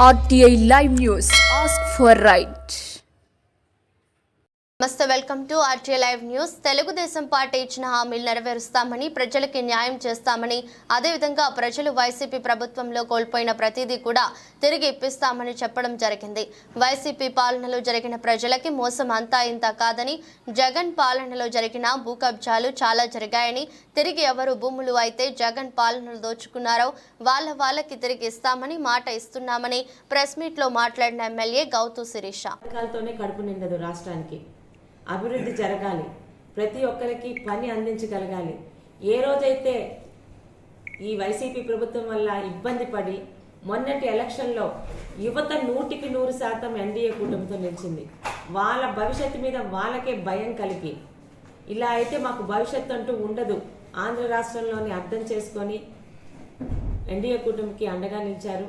RTI Live News. Ask for right. నమస్తే, welcome to RTI live news. Telugu Desam party ఇచ్చిన హామీలు నెరవేరుస్తామని, ప్రజలకి న్యాయం చేస్తామని, అదేవిధంగా ప్రజలు వైసీపీ ప్రభుత్వంలో కోల్పోయిన ప్రతిదీ కూడా తిరిగి ఇప్పిస్తామని చెప్పడం జరిగింది. వైసీపీ పాలనలో జరిగిన ప్రజలకి మోసం అంతా ఇంత కాదని, జగన్ పాలనలో జరిగిన భూ కబ్జాలు చాలా జరిగాయని, తిరిగి ఎవరు భూములు అయితే జగన్ పాలనలో దోచుకున్నారో వాళ్ళకి తిరిగి ఇస్తామని మాట ఇస్తున్నామని ప్రెస్ మీట్ లో మాట్లాడిన ఎమ్మెల్యే గౌతు శిరీష. కడుపు నిండదు, రాష్ట్రానికి అభివృద్ధి జరగాలి, ప్రతి ఒక్కరికి పని అందించగలగాలి. ఏ రోజైతే ఈ వైసీపీ ప్రభుత్వం వల్ల ఇబ్బంది పడి మొన్నటి ఎలక్షన్లో యువత 100% ఎన్డీఏ కూటమితో నిలిచింది. వాళ్ళ భవిష్యత్తు మీద వాళ్ళకే భయం కలిగి, ఇలా అయితే మాకు భవిష్యత్తు అంటూ ఉండదు, ఆంధ్ర రాష్ట్రంలోని అర్థం చేసుకొని ఎన్డీఏ కూటమికి అండగా నిలిచారు.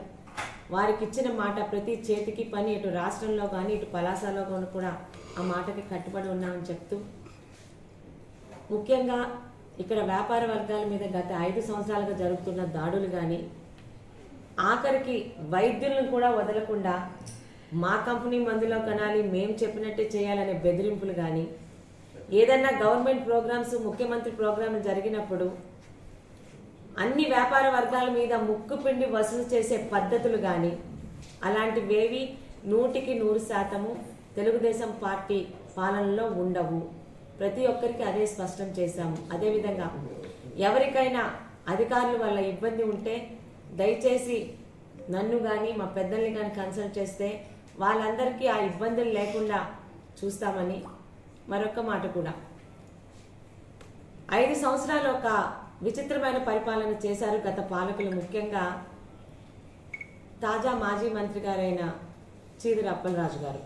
వారికి ఇచ్చిన మాట ప్రతి చేతికి పని, ఇటు రాష్ట్రంలో కానీ ఇటు పలాసలో కూడా ఆ మాటకి కట్టుబడి ఉన్నామని చెప్తూ, ముఖ్యంగా ఇక్కడ వ్యాపార వర్గాల మీద గత 5 సంవత్సరాలుగా జరుగుతున్న దాడులు కానీ, ఆఖరికి వైద్యులను కూడా వదలకుండా మా కంపెనీ మందులో కనాలి, మేము చెప్పినట్టే చేయాలనే బెదిరింపులు కానీ, ఏదన్నా గవర్నమెంట్ ప్రోగ్రామ్స్, ముఖ్యమంత్రి ప్రోగ్రాంలు జరిగినప్పుడు అన్ని వ్యాపార వర్గాల మీద ముక్కు పిండి వసూలు చేసే పద్ధతులు కానీ, అలాంటివేవి 100% తెలుగుదేశం పార్టీ పాలనలో ఉండవు. ప్రతి ఒక్కరికి అదే స్పష్టం చేశాము. అదేవిధంగా ఎవరికైనా అధికారుల వల్ల ఇబ్బంది ఉంటే దయచేసి నన్ను కానీ మా పెద్దల్ని కానీ కన్సల్ట్ చేస్తే వాళ్ళందరికీ ఆ ఇబ్బందులు లేకుండా చూస్తామని మరొక మాట కూడా, 5 సంవత్సరాలు ఒక విచిత్రమైన పరిపాలన చేశారు గత పాలకులు. ముఖ్యంగా తాజా మాజీ మంత్రి గారైన చీదిరి అప్పలరాజు గారు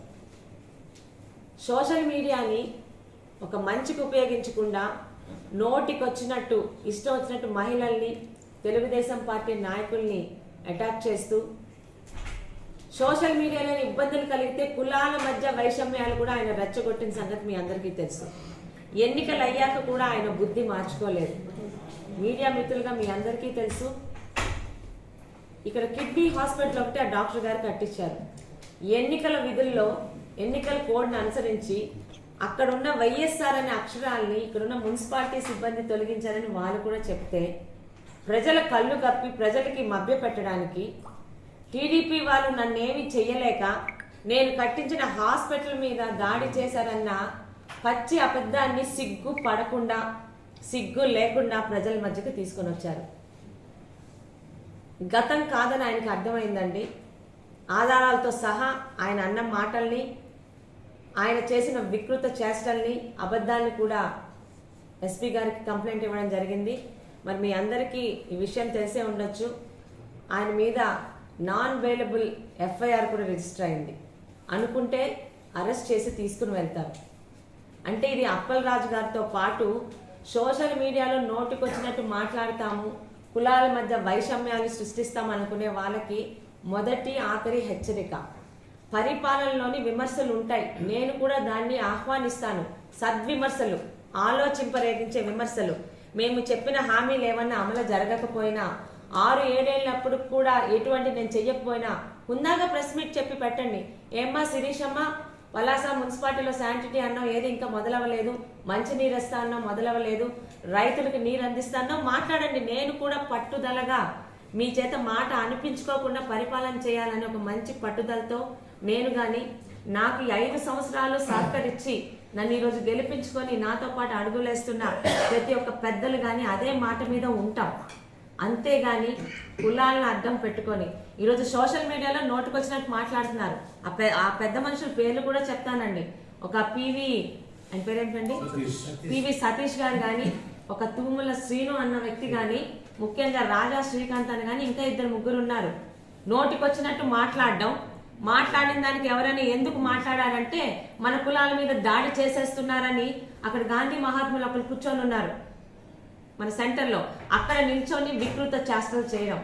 సోషల్ మీడియాని ఒక మంచికి ఉపయోగించకుండా నోటికొచ్చినట్టు ఇష్టం వచ్చినట్టు మహిళల్ని, తెలుగుదేశం పార్టీ నాయకుల్ని అటాక్ చేస్తూ, సోషల్ మీడియాలో ఇబ్బందులు కలిగితే కులాల మధ్య వైషమ్యాలు కూడా ఆయన రెచ్చగొట్టిన సంగతి మీ అందరికీ తెలుసు. ఎన్నికలు అయ్యాక కూడా ఆయన బుద్ధి మార్చుకోలేదు. మీడియా మిత్రులుగా మీ అందరికీ తెలుసు, ఇక్కడ కిడ్నీ హాస్పిటల్ ఒకటి ఆ డాక్టర్ గారు కట్టించారు. ఎన్నికల విధుల్లో ఎన్నికల కోడ్ని అనుసరించి అక్కడున్న వైఎస్ఆర్ అనే అక్షరాలని ఇక్కడున్న మున్సిపాలిటీ సిబ్బంది తొలగించారని వాళ్ళు కూడా చెప్తే, ప్రజల కళ్ళు కప్పి ప్రజలకి మభ్య పెట్టడానికి టీడీపీ వాళ్ళు నన్నేమి చెయ్యలేక నేను కట్టించిన హాస్పిటల్ మీద దాడి చేశారన్న పచ్చి అబద్ధాన్ని సిగ్గు పడకుండా, సిగ్గు లేకుండా ప్రజల మధ్యకి తీసుకొని వచ్చారు. గతం కాదని ఆయనకు అర్థమైందండి. ఆధారాలతో సహా ఆయన అన్న మాటల్ని, ఆయన చేసిన వికృత చేష్టల్ని, అబద్ధాన్ని కూడా ఎస్పీ గారికి కంప్లైంట్ ఇవ్వడం జరిగింది. మరి మీ అందరికీ ఈ విషయం తెలిసే ఉండొచ్చు. ఆయన మీద నాన్ బెయిలబుల్ ఎఫ్ఐఆర్ కూడా రిజిస్టర్ అయింది. అనుకుంటే అరెస్ట్ చేసి తీసుకుని వెళ్తారు. అంటే ఇది అప్పలరాజు గారితో పాటు సోషల్ మీడియాలో నోటికొచ్చినట్టు మాట్లాడతాము, కులాల మధ్య వైషమ్యాలు సృష్టిస్తాం అనుకునే వాళ్ళకి మొదటి ఆఖరి హెచ్చరిక. పరిపాలనలోని విమర్శలు ఉంటాయి, నేను కూడా దాన్ని ఆహ్వానిస్తాను. సద్విమర్శలు, ఆలోచింపరేగించే విమర్శలు. మేము చెప్పిన హామీలు ఏమన్నా అమలు జరగకపోయినా, 6-7 ఏళ్ళప్పుడు కూడా ఎటువంటి నేను చెయ్యకపోయినా హుందాగా ప్రెస్ మీట్ చెప్పి పెట్టండి. ఏమ్మా శిరీషమ్మ, పలాస మున్సిపాలిటీలో శానిటరీ అన్నాం, ఏది ఇంకా మొదలవ్వలేదు, మంచినీరు ఇస్తా అన్నాం, మొదలవ్వలేదు, రైతులకు నీరు అందిస్తా అన్నాం, మాట్లాడండి. నేను కూడా పట్టుదలగా మీ చేత మాట అనిపించుకోకుండా పరిపాలన చేయాలని ఒక మంచి పట్టుదలతో నేను కానీ, నాకు 5 సంవత్సరాలు సహకరించి నన్ను ఈరోజు గెలిపించుకొని నాతో పాటు అడుగులేస్తున్న ప్రతి ఒక్క పెద్దలు కానీ అదే మాట మీద ఉంటాం. అంతేగాని కులాలను అడ్డం పెట్టుకొని ఈరోజు సోషల్ మీడియాలో నోటుకొచ్చినట్టు మాట్లాడుతున్నారు. ఆ పెద్ద మనుషుల పేర్లు కూడా చెప్తానండి. ఒక ఆయన పేరేంటండి, పివి సతీష్ గారు కానీ, ఒక తూముల శ్రీను అన్న వ్యక్తి కానీ, ముఖ్యంగా రాజా శ్రీకాంత్ అని కానీ ఇంకా 2-3 ఉన్నారు. నోటికొచ్చినట్టు మాట్లాడిన దానికి ఎవరైనా ఎందుకు మాట్లాడారంటే మన కులాల మీద దాడి చేసేస్తున్నారని అక్కడ గాంధీ మహాత్ములు అక్కడ కూర్చొని ఉన్నారు మన సెంటర్లో. అక్కడ నిల్చొని వికృత చేష్టలు చేయడం.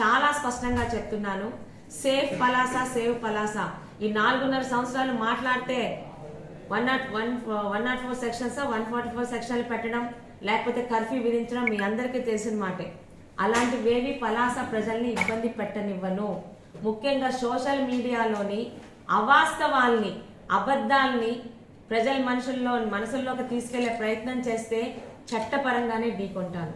చాలా స్పష్టంగా చెప్తున్నాను, సేఫ్ పలాస, సేవ్ పలాస. ఈ 4.5 సంవత్సరాలు మాట్లాడితే 104 సెక్షన్స్, 144 సెక్షన్లు పెట్టడం, లేకపోతే కర్ఫ్యూ విధించడం మీ అందరికీ తెలిసిన మాటే. అలాంటివేవి పలాస ప్రజల్ని ఇబ్బంది పెట్టనివ్వను. ముఖ్యంగా సోషల్ మీడియాలోని అవాస్తవాల్ని అబద్ధాల్ని ప్రజల మనసుల్లోకి తీసుకెళ్లే ప్రయత్నం చేస్తే చట్టపరంగానే ఢీకొంటాను.